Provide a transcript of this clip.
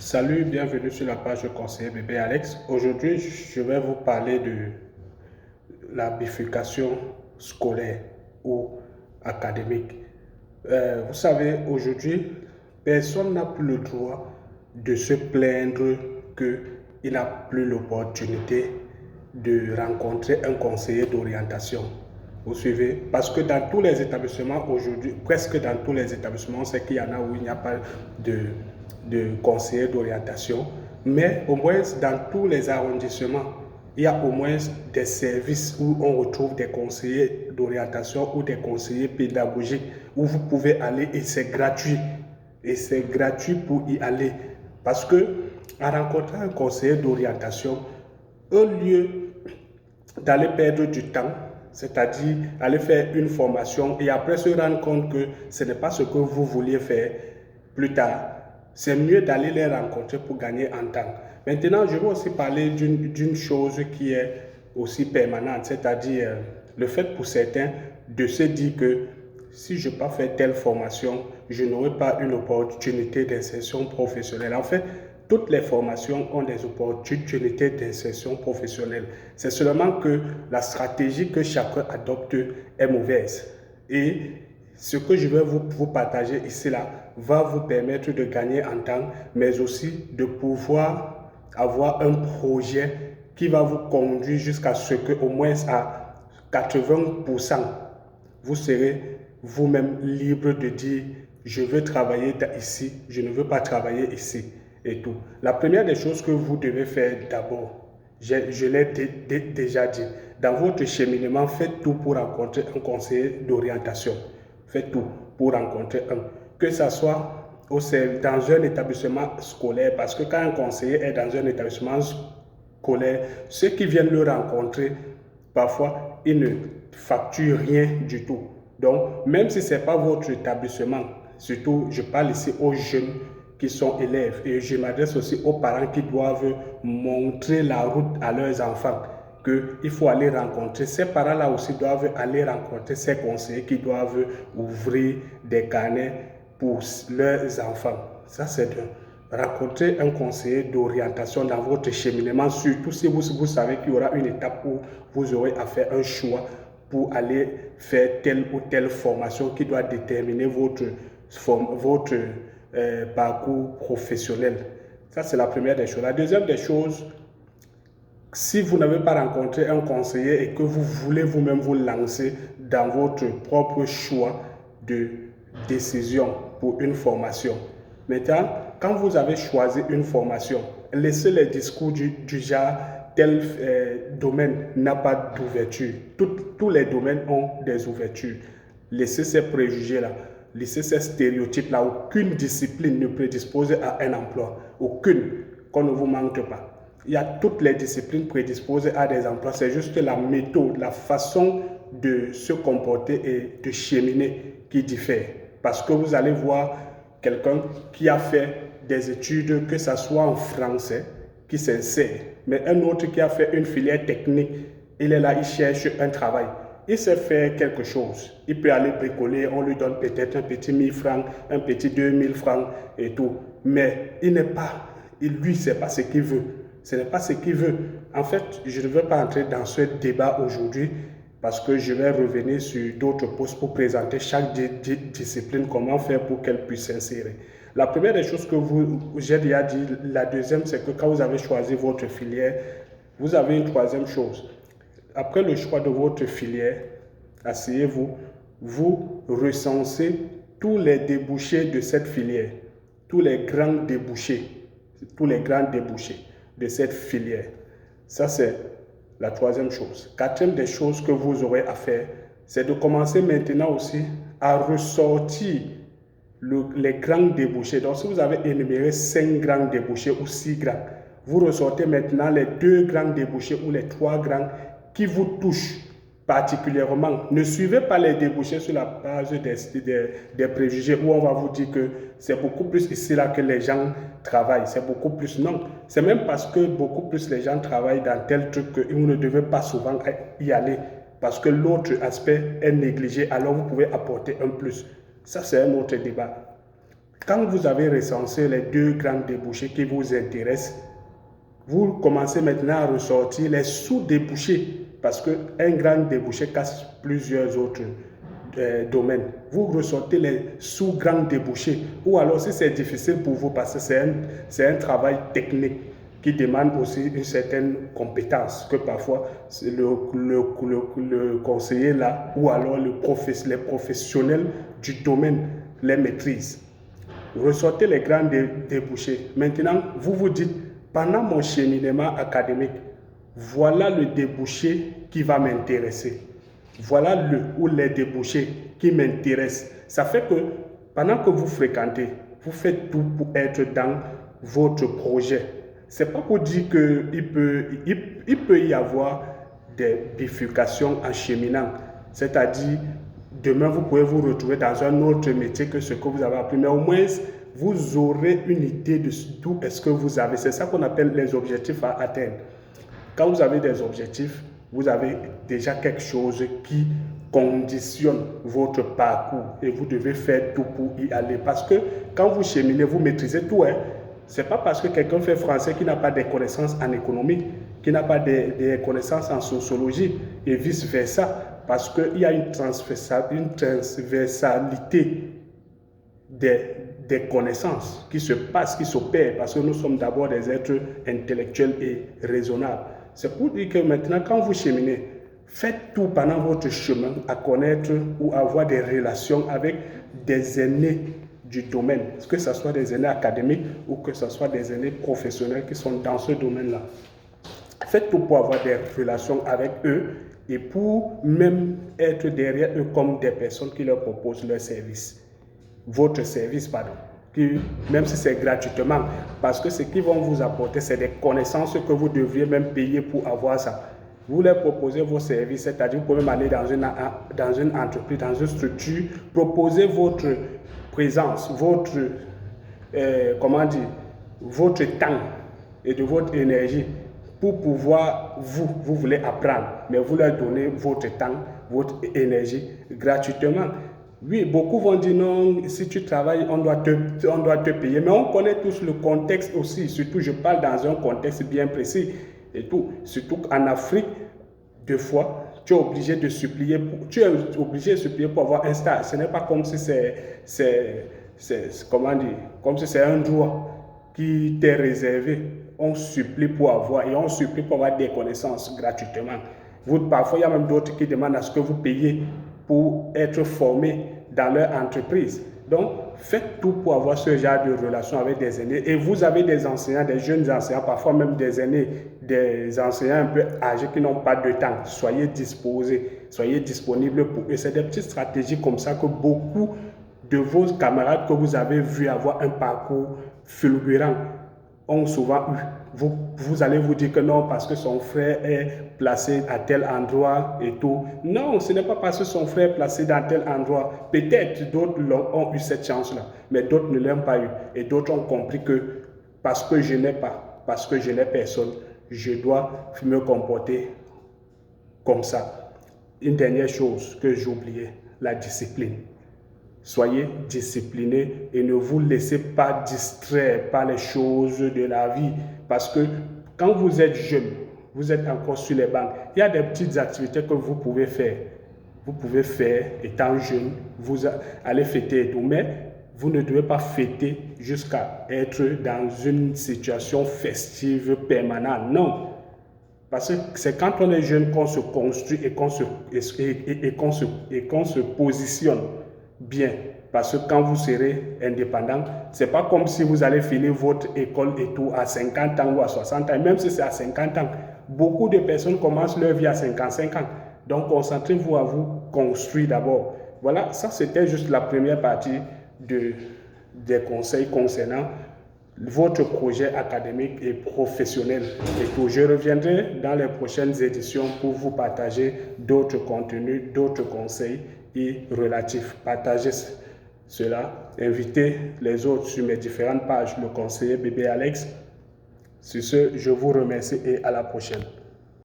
Salut, bienvenue sur la page conseiller bébé Alex. Aujourd'hui, je vais vous parler de la bifurcation scolaire ou académique. Vous savez, aujourd'hui, personne n'a plus le droit de se plaindre qu'il n'a plus l'opportunité de rencontrer un conseiller d'orientation. Vous suivez? Parce que dans tous les établissements aujourd'hui, presque dans tous les établissements, c'est qu'il y en a où il n'y a pas de conseiller d'orientation. Mais au moins dans tous les arrondissements, il y a au moins des services où on retrouve des conseillers d'orientation ou des conseillers pédagogiques où vous pouvez aller et c'est gratuit. Et c'est gratuit pour y aller. Parce que en rencontrant un conseiller d'orientation, au lieu d'aller perdre du temps, c'est-à-dire aller faire une formation et après se rendre compte que ce n'est pas ce que vous vouliez faire plus tard, c'est mieux d'aller les rencontrer pour gagner en temps. Maintenant, je vais aussi parler d'une chose qui est aussi permanente, c'est-à-dire le fait pour certains de se dire que si je n'ai pas fait telle formation, je n'aurai pas une opportunité d'insertion professionnelle. En fait, toutes les formations ont des opportunités d'insertion professionnelle. C'est seulement que la stratégie que chacun adopte est mauvaise. Et ce que je vais vous partager ici là va vous permettre de gagner en temps, mais aussi de pouvoir avoir un projet qui va vous conduire jusqu'à ce qu'au moins à 80%, vous serez vous-même libre de dire je veux travailler ici, je ne veux pas travailler ici et tout. La première des choses que vous devez faire d'abord, je l'ai déjà dit, dans votre cheminement, faites tout pour rencontrer un conseiller d'orientation. Faites tout pour rencontrer un. Que ce soit dans un établissement scolaire, parce que quand un conseiller est dans un établissement scolaire, ceux qui viennent le rencontrer, parfois, ils ne facturent rien du tout. Donc, même si ce n'est pas votre établissement, surtout, je parle ici aux jeunes qui sont élèves et je m'adresse aussi aux parents qui doivent montrer la route à leurs enfants, qu'il faut aller rencontrer. Ces parents-là aussi doivent aller rencontrer ces conseillers qui doivent ouvrir des carnets pour leurs enfants. Ça, c'est de rencontrer un conseiller d'orientation dans votre cheminement, surtout si vous savez qu'il y aura une étape où vous aurez à faire un choix pour aller faire telle ou telle formation qui doit déterminer votre parcours professionnel. Ça, c'est la première des choses. La deuxième des choses, si vous n'avez pas rencontré un conseiller et que vous voulez vous-même vous lancer dans votre propre choix de décision pour une formation, maintenant, quand vous avez choisi une formation, laissez les discours du genre tel domaine n'a pas d'ouverture. Tous les domaines ont des ouvertures. Laissez ces préjugés-là, laissez ces stéréotypes-là. Aucune discipline ne prédispose à un emploi. Aucune, qu'on ne vous manque pas. Il y a toutes les disciplines prédisposées à des emplois. C'est juste la méthode, la façon de se comporter et de cheminer qui diffère. Parce que vous allez voir quelqu'un qui a fait des études, que ce soit en français, qui s'insère, mais un autre qui a fait une filière technique, il est là, il cherche un travail. Il sait faire quelque chose. Il peut aller bricoler, on lui donne peut-être un petit 1000 francs, un petit 2000 francs et tout. Mais il n'est pas, lui, ce n'est pas ce qu'il veut. Ce n'est pas ce qu'il veut. En fait, je ne veux pas entrer dans ce débat aujourd'hui parce que je vais revenir sur d'autres postes pour présenter chaque discipline, comment faire pour qu'elle puisse s'insérer. La première des choses que j'ai déjà dit, la deuxième, c'est que quand vous avez choisi votre filière, vous avez une troisième chose. Après le choix de votre filière, asseyez-vous, vous recensez tous les débouchés de cette filière, tous les grands débouchés de cette filière. Ça, c'est la troisième chose. Quatrième des choses que vous aurez à faire, c'est de commencer maintenant aussi à ressortir les grands débouchés. Donc, si vous avez énuméré 5 grands débouchés ou 6 grands, vous ressortez maintenant les 2 grands débouchés ou les 3 grands qui vous touchent particulièrement. Ne suivez pas les débouchés sur la base des préjugés où on va vous dire que c'est beaucoup plus ici là que les gens travaillent. C'est beaucoup plus. Non, c'est même parce que beaucoup plus les gens travaillent dans tel truc que vous ne devez pas souvent y aller. Parce que l'autre aspect est négligé, alors vous pouvez apporter un plus. Ça, c'est un autre débat. Quand vous avez recensé les 2 grands débouchés qui vous intéressent, vous commencez maintenant à ressortir les sous-débouchés, parce qu'un grand débouché casse plusieurs autres domaines. Vous ressortez les sous-grands débouchés, ou alors si c'est difficile pour vous, parce que c'est un travail technique qui demande aussi une certaine compétence, que parfois le conseiller là, ou alors les professionnels du domaine les maîtrisent. Ressortez les grands débouchés. Maintenant, vous vous dites, pendant mon cheminement académique, voilà le débouché qui va m'intéresser. Voilà le ou les débouchés qui m'intéressent. Ça fait que pendant que vous fréquentez, vous faites tout pour être dans votre projet. Ce n'est pas pour dire qu'il peut y avoir des bifurcations en cheminant. C'est-à-dire, demain, vous pouvez vous retrouver dans un autre métier que ce que vous avez appris. Mais au moins, vous aurez une idée de d'où est-ce que vous avez. C'est ça qu'on appelle les objectifs à atteindre. Quand vous avez des objectifs, vous avez déjà quelque chose qui conditionne votre parcours et vous devez faire tout pour y aller. Parce que quand vous cheminez, vous maîtrisez tout. Ce n'est pas parce que quelqu'un fait français qui n'a pas des connaissances en économie, qui n'a pas des connaissances en sociologie et vice-versa. Parce qu'il y a une transversalité des connaissances qui se passent, qui s'opèrent, parce que nous sommes d'abord des êtres intellectuels et raisonnables. C'est pour dire que maintenant, quand vous cheminez, faites tout pendant votre chemin à connaître ou avoir des relations avec des aînés du domaine, que ce soit des aînés académiques ou que ce soit des aînés professionnels qui sont dans ce domaine-là. Faites tout pour avoir des relations avec eux et pour même être derrière eux comme des personnes qui leur proposent leur service. Votre service, pardon. Même si c'est gratuitement, parce que ce qu'ils vont vous apporter, c'est des connaissances que vous devriez même payer pour avoir ça. Vous leur proposez vos services, c'est-à-dire vous pouvez même aller dans une entreprise, dans une structure, proposer votre présence, votre temps et de votre énergie pour pouvoir, vous voulez apprendre, mais vous leur donnez votre temps, votre énergie gratuitement. Oui, beaucoup vont dire non, si tu travailles, on doit te payer. Mais on connaît tous le contexte aussi. Surtout, je parle dans un contexte bien précis et tout. Surtout qu'en Afrique, deux fois, tu es obligé de supplier pour avoir un stage. Ce n'est pas comme si comme si c'est un droit qui t'est réservé. On supplie pour avoir, et on supplie pour avoir des connaissances gratuitement. Parfois, il y a même d'autres qui demandent à ce que vous payiez pour être formés dans leur entreprise. Donc, faites tout pour avoir ce genre de relation avec des aînés. Et vous avez des enseignants, des jeunes enseignants, parfois même des aînés, des enseignants un peu âgés qui n'ont pas de temps. Soyez disposés, soyez disponibles pour eux. C'est des petites stratégies comme ça que beaucoup de vos camarades que vous avez vu avoir un parcours fulgurant ont souvent eu. Vous allez vous dire que non, parce que son frère est placé à tel endroit et tout. Non, ce n'est pas parce que son frère est placé dans tel endroit. Peut-être d'autres ont eu cette chance-là, mais d'autres ne l'ont pas eu. Et d'autres ont compris que parce que je n'ai personne, je dois me comporter comme ça. Une dernière chose que j'oubliais, la discipline. Soyez disciplinés et ne vous laissez pas distraire par les choses de la vie. Parce que quand vous êtes jeune, vous êtes encore sur les bancs, il y a des petites activités que vous pouvez faire. Vous pouvez faire étant jeune, vous allez fêter et tout, mais vous ne devez pas fêter jusqu'à être dans une situation festive permanente. Non. Parce que c'est quand on est jeune qu'on se construit et qu'on se positionne bien. Parce que quand vous serez indépendant, ce n'est pas comme si vous allez finir votre école et tout à 50 ans ou à 60 ans. Même si c'est à 50 ans, beaucoup de personnes commencent leur vie à 55 ans. Donc, concentrez-vous à vous construire d'abord. Voilà, ça c'était juste la première partie des conseils concernant votre projet académique et professionnel et tout. Je reviendrai dans les prochaines éditions pour vous partager d'autres contenus, d'autres conseils et relatifs. Partagez cela, invitez les autres sur mes différentes pages, le conseiller Bébé Alex. Sur ce, je vous remercie et à la prochaine.